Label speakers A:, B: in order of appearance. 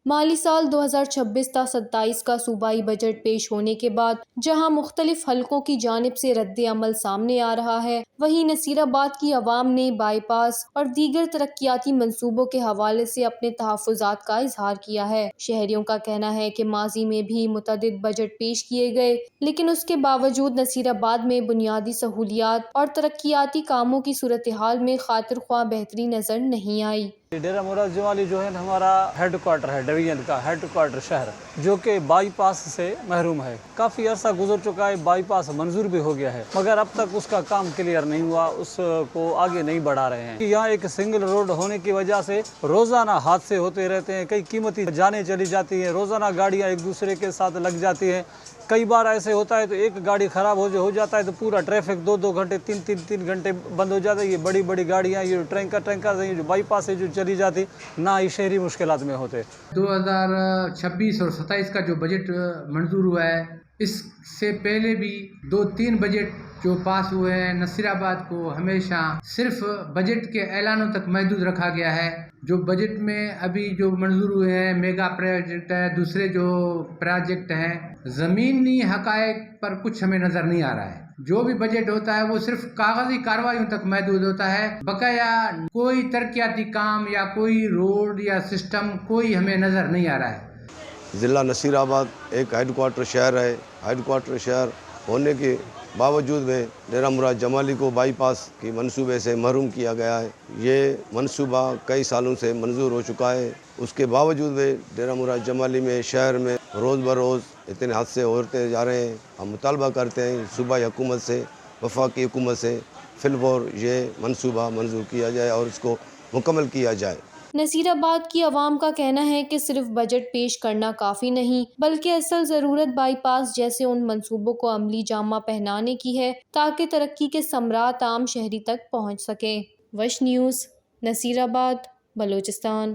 A: مالی سال 2026 تا 27 کا صوبائی بجٹ پیش ہونے کے بعد جہاں مختلف حلقوں کی جانب سے رد عمل سامنے آ رہا ہے، وہیں نصیر آباد کی عوام نے بائی پاس اور دیگر ترقیاتی منصوبوں کے حوالے سے اپنے تحفظات کا اظہار کیا ہے۔ شہریوں کا کہنا ہے کہ ماضی میں بھی متعدد بجٹ پیش کیے گئے، لیکن اس کے باوجود نصیر آباد میں بنیادی سہولیات اور ترقیاتی کاموں کی صورتحال میں خاطر خواہ بہتری نظر نہیں آئی۔
B: ڈیرہ مراد جمالی جو ہے ہمارا ہیڈ کوارٹر ہے، ڈویژن کا ہیڈ کوارٹر شہر، جو کہ بائی پاس سے محروم ہے۔ کافی عرصہ گزر چکا ہے، بائی پاس منظور بھی ہو گیا ہے، مگر اب تک اس کا کام کلیئر نہیں ہوا، اس کو آگے نہیں بڑھا رہے ہیں۔ یہاں ایک سنگل روڈ ہونے کی وجہ سے روزانہ حادثے ہوتے رہتے ہیں، کئی قیمتی جانیں چلی جاتی ہیں، روزانہ گاڑیاں ایک دوسرے کے ساتھ لگ جاتی ہیں۔ کئی بار ایسے ہوتا ہے تو ایک گاڑی خراب ہو جاتا ہے تو پورا ٹریفک 2 گھنٹے 3 گھنٹے بند ہو جاتا ہے۔ یہ بڑی بڑی گاڑیاں، یہ ٹینکر ہیں جو بائی پاس سے جو چلی جاتی، نہ ہی شہری مشکلات میں ہوتے۔
C: 2026 اور 27 کا جو بجٹ منظور ہوا ہے، اس سے پہلے بھی 2-3 بجٹ جو پاس ہوئے ہیں، نصیر آباد کو ہمیشہ صرف بجٹ کے اعلانوں تک محدود رکھا گیا ہے۔ جو بجٹ میں ابھی جو منظور ہوئے ہیں، میگا پروجیکٹ ہے، دوسرے جو پروجیکٹ ہیں، زمینی حقائق پر کچھ ہمیں نظر نہیں آ رہا ہے۔ جو بھی بجٹ ہوتا ہے وہ صرف کاغذی کارروائیوں تک محدود ہوتا ہے، بقایا کوئی ترقیاتی کام یا کوئی روڈ یا سسٹم کوئی ہمیں نظر نہیں آ رہا ہے۔
D: ضلع نصیر آباد ایک ہیڈ کوارٹر شہر ہے۔ ہیڈ کوارٹر شہر ہونے کے باوجود میں ڈیرہ مراد جمالی کو بائی پاس کی منصوبے سے محروم کیا گیا ہے۔ یہ منصوبہ کئی سالوں سے منظور ہو چکا ہے، اس کے باوجود میں ڈیرہ مراد جمالی میں شہر میں روز بروز اتنے حادثے ہوتے جا رہے ہیں۔ ہم مطالبہ کرتے ہیں صوبائی حکومت سے، وفاقی حکومت سے فی الفور یہ منصوبہ منظور کیا جائے اور اس کو مکمل کیا جائے۔
A: نصیر آباد کی عوام کا کہنا ہے کہ صرف بجٹ پیش کرنا کافی نہیں، بلکہ اصل ضرورت بائی پاس جیسے ان منصوبوں کو عملی جامہ پہنانے کی ہے تاکہ ترقی کے ثمرات عام شہری تک پہنچ سکیں۔ وش نیوز، نصیر آباد، بلوچستان۔